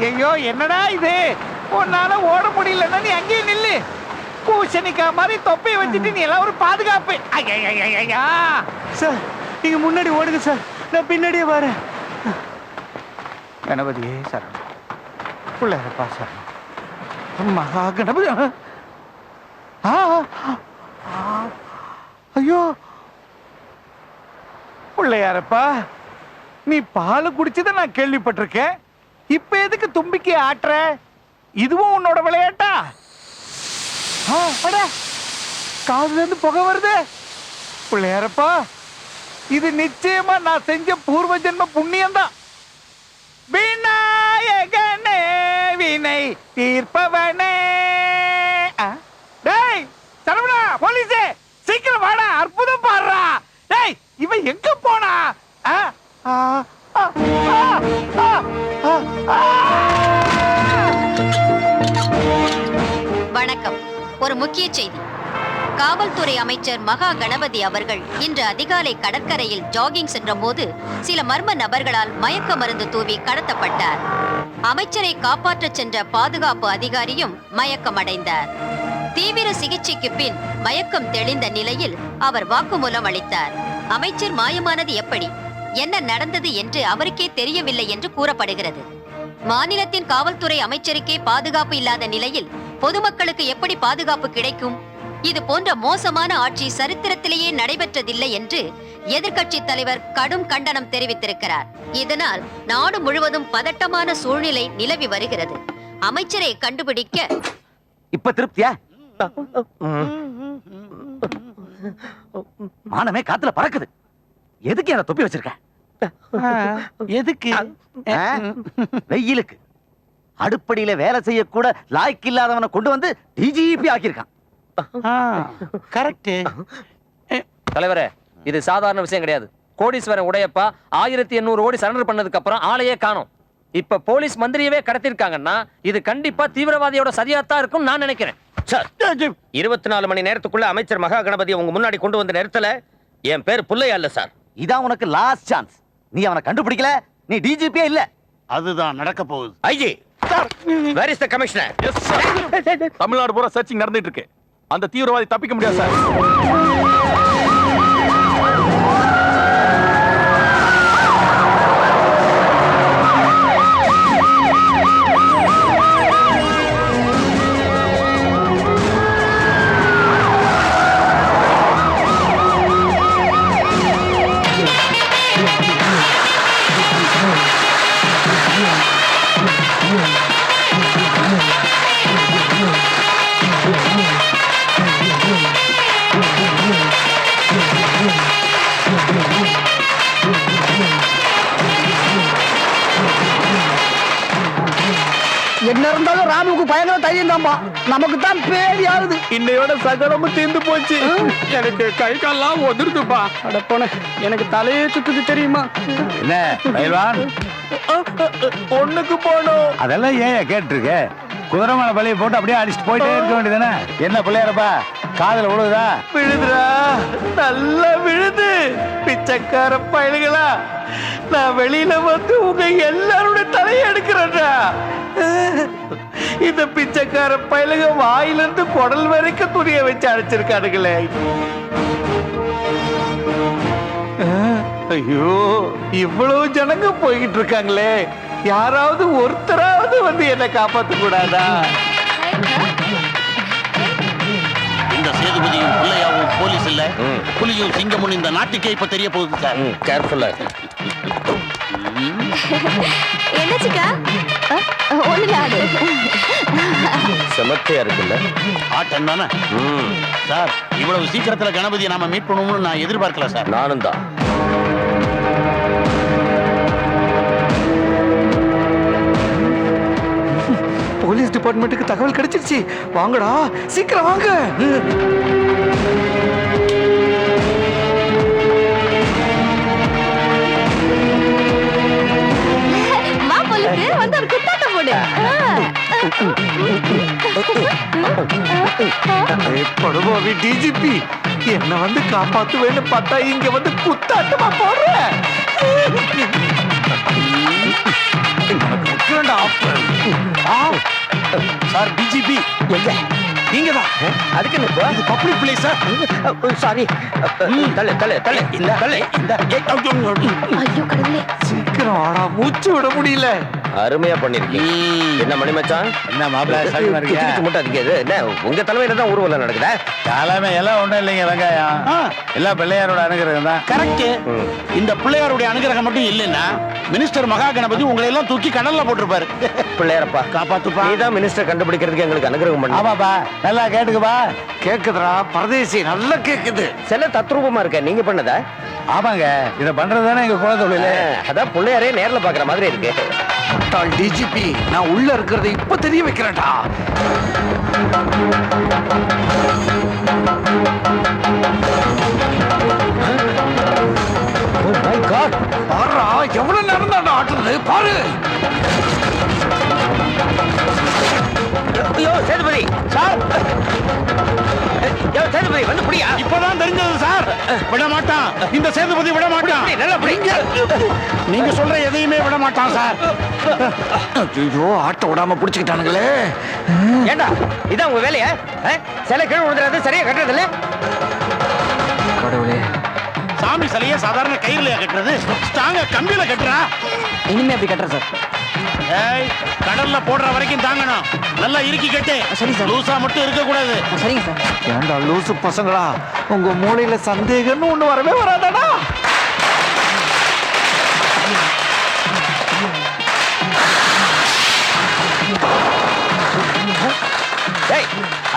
ஐயோ என்னடா இது, உன்னால ஓட முடியலன்னா நீ அங்கேயே நில்லு. பூசணிக்கா மாதிரி தொப்பையை வச்சுட்டு நீ எல்லாம் ஒரு பாதுகாப்பு. ஐயா சார் நீங்க முன்னாடி ஓடுங்க சார், நான் பின்னாடியே வரேன். கணபதியே சரணம், பிள்ளையப்பா சரணம், மகா கணபதி. ஐயோ பிள்ளையாரப்பா, நீ பால் குடிச்சத நான் கேள்விப்பட்டிருக்கேன். இப்ப எதுக்கு தும்பிக்கை ஆட்டுற? இதுவும் உன்னோட விளையாட்டா? காதுல இருந்து புகை வருது. பிள்ளையாரப்பா, இது நிச்சயமா நான் செஞ்ச பூர்வ ஜென்ம புண்ணியம்தான். விநாயகனே வினை தீர்ப்பவனே. டேய் சரவணா, போலீஸே சீக்கிரம் வாடா, அற்புதம் பாடுறா. டேய் இவன் எங்க போனா? வணக்கம். ஒரு முக்கிய செய்தி. காவல்துறை அமைச்சர் மகா கணபதி அவர்கள் இன்று அதிகாலை கடற்கரையில் ஜாகிங் சென்ற போது சில மர்ம நபர்களால் மயக்க மருந்து தூவி கடத்தப்பட்டார். அமைச்சரை காப்பாற்ற சென்ற பாதுகாப்பு அதிகாரியும் மயக்கமடைந்தார். தீவிர சிகிச்சைக்கு பின் மயக்கம் தெளிந்த நிலையில் அவர் வாக்குமூலம் அளித்தார். அமைச்சர் மாயமானது எப்படி, என்ன நடந்தது என்று அவருக்கே தெரியவில்லை என்று கூறப்படுகிறது. மாநிலத்தின் காவல்துறை அமைச்சருக்கே பாதுகாப்பு இல்லாத நிலையில் பொதுமக்களுக்கு எப்படி பாதுகாப்பு கிடைக்கும்? இது போன்ற மோசமான ஆட்சி சரித்திரத்திலேயே நடைபெற்றதில்லை என்று எதிர்க்கட்சி தலைவர் கடும் கண்டனம் தெரிவித்திருக்கிறார். இதனால் நாடு முழுவதும் பதட்டமான சூழ்நிலை நிலவி வருகிறது. அமைச்சரை கண்டுபிடிக்க இப்ப திருப்தியா? மானமே காத்துல பறக்குது. எதுக்கு என்ன தொப்பி வச்சிருக்க? எதுக்கு? வெயிலுக்கு. அடுப்படியில வேலை செய்ய கூட லாய்க்கு இல்லாதவனை கொண்டு வந்து டிஜிபி ஆக்கியிருக்கான். கரெக்ட். தலைவரே, இது சாதாரண விஷயம் கிடையாது. கோடீஸ்வரன் உடையப்பா 1800 கோடி சரண்டர் பண்ணதுக்கு அப்புறம் ஆளையே காணோம். இப்ப போலீஸ் மந்திரியவே கடத்திருக்காங்கன்னா இது கண்டிப்பா தீவிரவாதியோட சதியாத்தான் இருக்கும் நான் நினைக்கிறேன். 24 மணி நேரத்துக்குள்ள அமைச்சர் மகா கணபதி உங்க முன்னாடி கொண்டு வந்த நேரத்துல என் பேர் புள்ளையா இல்ல சார். இதான் உனக்கு லாஸ்ட் சான்ஸ். நீ அவனை கண்டுபிடிக்கல, நீ டிஜிபியே இல்ல. அதுதான் நடக்க போகுது. IG sir, where is the commissioner? Yes sir. Tamil Nadu பூரா சர்ச்சிங் நடந்துட்டு இருக்கு. அந்த தீவிரவாதி தப்பிக்க முடியாது சார். என்ன இருந்தாலும் ராமுக்கு பயங்கர தைரியம் தான்பா. நமக்கு தான் பேடி ஆகுது. இன்னையோட சகலமும் தீர்ந்து போச்சு. எனக்கு கை கால்லாம் ஒதிருதுப்பா. அடப்போன, எனக்கு தலையே சுத்துது தெரியுமா? என்ன பைல்வான், ஒண்ணுக்கு போனோம். அதெல்லாம் ஏன் கேட்டிருக்க? குதிரை மேல பழிய போட்டு அப்படியே அடிச்சுட்டு போயிட்டே இருக்க வேண்டியதானே? என்ன பிள்ளையாரப்பா, காதுல விழுதா? விழுதுரா, நல்லா விழுது. பிச்சைக்கார பயலுகளா, நான் வெளியில வந்து உங்க எல்லாரோட தலையை எடுக்கிறேன்டா. இந்த பிச்சைக்கார பயலுக வாயிலிருந்து குடல் வரைக்கும் துணியை வச்சு அடைச்சிருக்கானுங்களே. ஐயோ, இவ்வளவு ஜனங்க போய்கிட்டு இருக்காங்களே, யாராவது ஒருத்தராவது வந்து என்னை காப்பாத்த கூடாதா? இந்த சேதுபதியும் பிள்ளையாவும் போலீஸ் இல்ல, புலியும் சிங்கமும் இந்த நாட்டுக்கே இப்ப தெரிய போகுது சார். கேர்ஃபுல்லா. என்னச்சுக்கா? ஒண்ணுலாடு செமத்தியா இருக்குல்ல? ஆட்டம் தானே சார். இவ்வளவு சீக்கிரத்துல கணபதியை நாம மீட் பண்ணுவோம்னு நான் எதிர்பார்க்கல சார். நானும் தான். போலீஸ் டிபார்ட்மெண்ட்டுக்கு தகவல் கிடைச்சிருச்சு. வாங்கடா, சீக்கிரம் வாங்க. வந்து ஒரு குத்தாட்டம் போடு. படுபாவி டிஜிபி, என்ன வந்து காப்பாத்துவேன்னு பார்த்தா இங்க வந்து குத்தாட்டமா போடுற. சார் டிஜிபி நீங்க தான் அதுக்கு என்ன இது பப்ளிக் பிளேஸ் சார். சாரி தலை தலை தலை இந்த தலை இந்த ஐயோ கடவுளே. சீக்கிரம் ஆடா, மூச்சு விட முடியல. அருமையா பண்ணிருக்கீங்க. என்ன மணி மச்சான், என்ன மாப்பிள்ள சௌக்கியமா இருக்கியா? குச்சிக்கிட்டு மட்டும் அடிக்காது. என்ன உங்க தலைமையில தான் ஊர்வலம் நடக்குதா? தலைமை எல்லாம் ஒண்ணும் இல்லைங்க வெங்காயம். எல்லாம் பிள்ளையாரோட அனுகிரகம் தான். கரெக்ட். இந்த பிள்ளையாருடைய அனுகிரகம் மட்டும் இல்லைன்னா மினிஸ்டர் மகா கணபதி உங்களை எல்லாம் தூக்கி கடல்ல போட்டிருப்பாரு. பிள்ளையாரப்பா காப்பாத்துப்பா. நீதான் மினிஸ்டர் கண்டுபிடிக்கிறதுக்கு எங்களுக்கு அனுகிரகம் பண்ண. ஆமாப்பா, நல்லா கேட்டுக்குப்பா. கேக்குதுடா பரதேசி, நல்லா கேக்குது. சில தத்ரூபமா இருக்க நீங்க பண்ணதா? ஆமாங்க, இத பண்றதுதானே எங்க குல தொழில. அதான் பிள்ளையாரே நேர்ல பாக்குற மாதிரி இருக்கு. டிஜிபி, நான் உள்ள இருக்கிறத இப்ப தெரிய வைக்கிறேன்டா. பாரா, எவ்வளவு நேரம் தான் ஆட்டுறது பாரு. ஐயோ சேதுபதி சார், சேதுபதி வந்து புடியா. இப்பதான் தெரிஞ்சது சார். விட மாட்டான் இந்த சேதுபதி, விட மாட்டான். நல்லா புடிங்க. நீங்க சொல்ற எதையுமே விட மாட்டான் சார். ஐயோ, ஆட்ட விடாம புடிச்சுக்கிட்டானுங்களே. ஏண்டா இதான் உங்க வேலையா? சில கீழ் விழுந்துறது சரியா கட்டுறது இல்ல. கடவுளே, சாமி சிலைய சாதாரண கயிறுலையா கட்டுறது? ஸ்ட்ராங்கா கம்பியில கட்டுறா. இனிமே அப்படி கட்டுற சார். ஏய், கடல்ல போடுற வரைக்கும் தாங்கணும். நல்லா இறுக்கி கட்டு. சரி சார். லூசா மட்டும் இருக்க கூடாது. சரிங்க சார். ஏண்டா லூசு பசங்களா, உங்க மூளையில சந்தேகம்னு ஒண்ணு வரவே வராதாடா? ஏய்,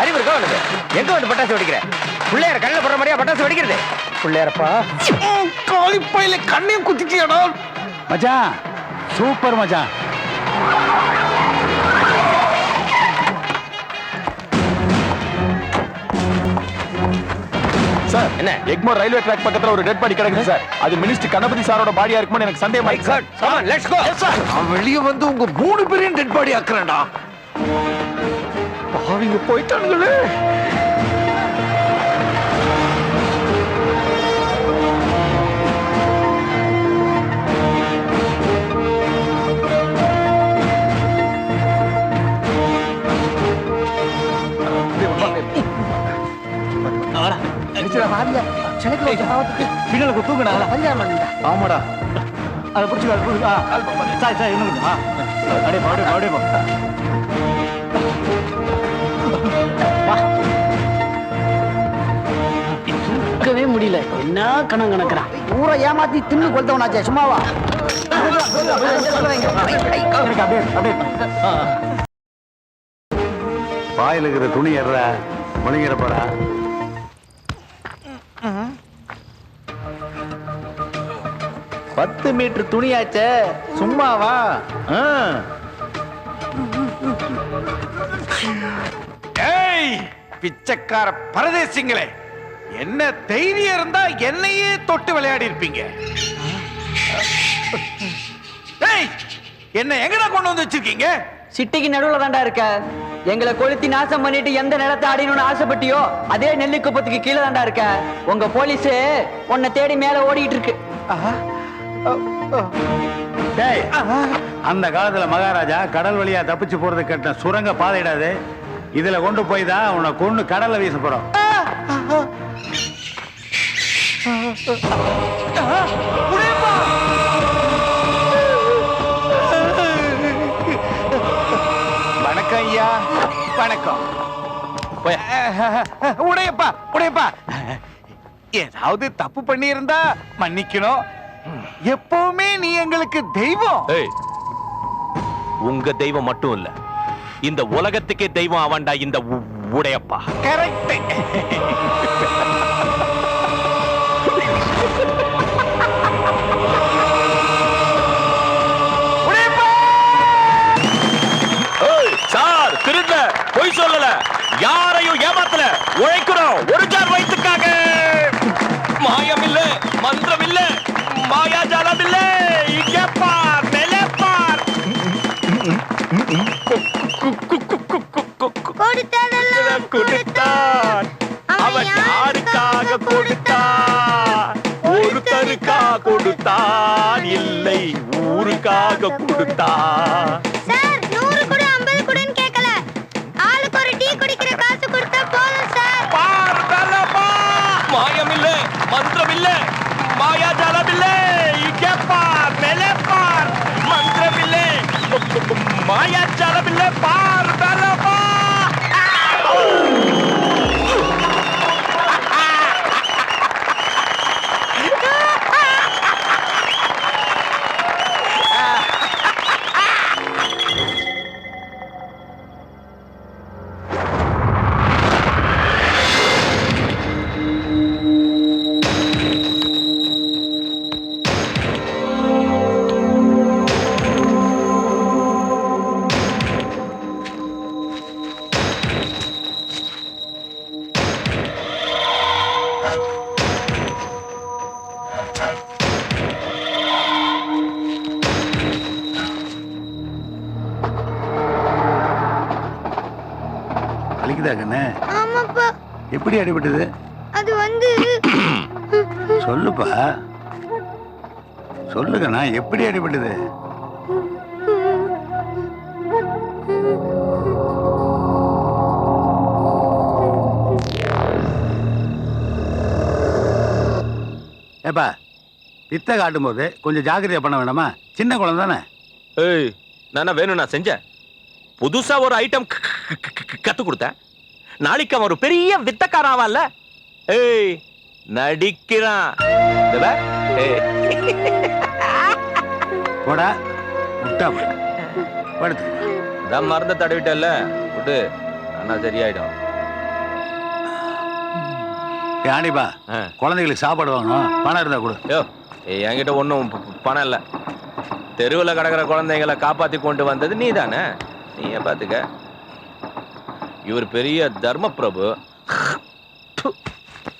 அறிவு இருக்கா உனக்கு? எங்க வந்து பட்டாசு வெடிக்கிற? பிள்ளையார கண்ணில் போடுற மாதிரியா பட்டாசு வெடிக்கிறது? பிள்ளையாரப்பா, காலிப்பையில கண்ணையும் குத்திட்டியாடா. மச்சான், சூப்பர் மச்சான். சார் என்ன? எக்மோர் ரயில்வே ட்ராக் பக்கத்துல ஒரு டெட் பாடி கிடக்குது சார். அது மினிஸ்டர் கணபதி சாரோட பாடியா இருக்கும்னு எனக்கு சந்தேகமா இருக்கு sir. come on, let's go. நான் வெளியே வந்து உங்க 3 பேரையும் டெட் பாடி ஆக்குறேன்டா. பாவிங்க போயிட்டானுங்களே. பின்னால தூங்குடா. ஆமாடா, அதை பிடிச்சி சாரி சாரி இன்னும் அப்படியே போ, அப்படியே போ. தூக்கவே முடியல. என்ன கணம் கணக்குறான். ஊரை ஏமாத்தி தின்னு கொளுத்தவனாச்சே, சும்மாவா? எனக்கு அப்படியே அப்படியே வாயில இருக்கிற துணி ஏற முழுங்கிற போறா. 10 மீட்டர் துணியாச்சே, சும்மாவா? ஏய், பிச்சைக்கார பரதேசிங்களே, என்ன தைரியம் இருந்தா என்னையே தொட்டு விளையாடி இருப்பீங்க. ஏய், என்ன எங்கடா கொண்டு வந்து வச்சிருக்கீங்க? சிட்டிக்கு நடுவுல தாண்டா இருக்க. எங்களை கொளுத்தி நாசம் பண்ணிட்டு எந்த நிலத்தை அடிக்கணும்னு ஆசைப்பட்டியோ அதே நெல்லி குப்பத்துக்கு கீழே தாண்டா இருக்க. உங்க போலீஸ் உன்னை தேடி மேல ஓடிட்டு இருக்கு. டேய், அந்த காலத்துல மகாராஜா கடல் வழியா தப்பிச்சு போறது கட்ட சுரங்க பாதையிடாது. இதுல கொண்டு போய் தான் உன்னை கொண்டு கடல்ல வீச போறோம். வணக்கம் ஐயா, வணக்கம். உடையப்பா, உடையப்பா, ஏதாவது தப்பு பண்ணி இருந்தா மன்னிக்கணும். எப்பவுமே நீ எங்களுக்கு தெய்வம். ஏய், உங்க தெய்வம் மட்டும் இல்ல, இந்த உலகத்துக்கே தெய்வம் அவன்டா இந்த உடையப்பா. கரெக்ட். சார் திருந்த பொய் சொல்லல, யாரையும் ஏமாத்தல, உழைக்கிறோம் ஒரு ஜார் வயிற்றுக்காக. மாயம் இல்ல, மந்திரம் இல்ல, மாயாஜாலம் இல்ல. இங்கே பார், மேலே பார். கொடுத்தான், அவன் யாருக்காக கொடுத்தான்? ஒருத்தருக்கா கொடுத்தான், இல்லை ஊருக்காக உலக கொடுத்தா சார் 100 கூட 50 கூடன்னு கேட்கல. ஆளுக்கு ஒரு டீ குடிக்கிற காசு கொடுத்தா போதும் சார். பார் பலமா மாயம் இல்ல மந்திரம் இல்ல மாயாஜாலம் இல்ல இங்கே பார் மேலே பார் மந்திரம் இல்ல மாயாஜாலம் இல்ல பார் பலமா வலிக்குதா கண்ணு? ஆமாப்பா. எப்படி அடிபட்டது? அது வந்து சொல்லுப்பா, சொல்லுங்கண்ணா, எப்படி அடிபட்டது? ஏப்பா, வித்தை காட்டும் போது கொஞ்சம் ஜாக்கிரதையா பண்ண வேண்டாமா? சின்ன குழந்தை தானே. ஏய் நானா வேணும் நான் செஞ்சேன். புதுசா ஒரு ஐட்டம் கத்து கொடுத்தேன். நாளைக்கு அவன் ஒரு பெரிய வித்தக்காரன் ஆவான்ல. ஏய் நடிக்கிறான். போடா முட்டா படுத்து. நான் மறந்த தடவிட்டல்ல விட்டு ஆனா சரியாயிடும். ஆண்டிப்பா, குழந்தைகளுக்கு சாப்பாடு வாங்கணும், பணம் இருந்தா கொடு. யோ என்கிட்ட ஒன்றும் பணம் இல்லை. தெருவில் கிடக்கிற குழந்தைங்களை காப்பாத்தி கொண்டு வந்தது நீ தானே. நீயே பார்த்துக்க. இவர் பெரிய தர்ம பிரபு.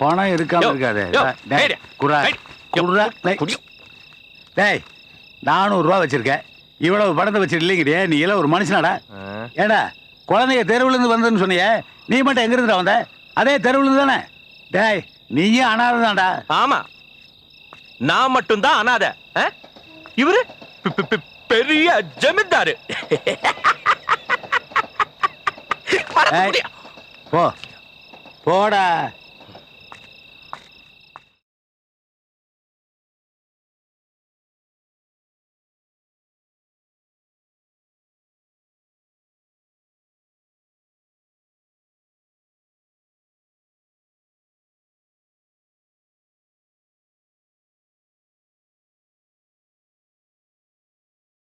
பணம் இருக்காம இருக்காது. டேய் 400 ரூபா வச்சிருக்கேன், இவ்வளவு பணத்தை வச்சிருக்க இல்லைங்கிறியே, நீ எல்லாம் ஒரு மனுஷனாடா? ஏடா குழந்தைங்க தெருவுல இருந்து வந்ததுன்னு சொன்னியே, நீ மட்டும் எங்க இருந்து வந்த? அதே தெருவுல இருந்து தானே? டேய் நீயும் அனாதை தான்டா. ஆமா நான் மட்டும்தான் அனாதை. இவரு பெரிய ஜமீன்தாரு. போ போடா.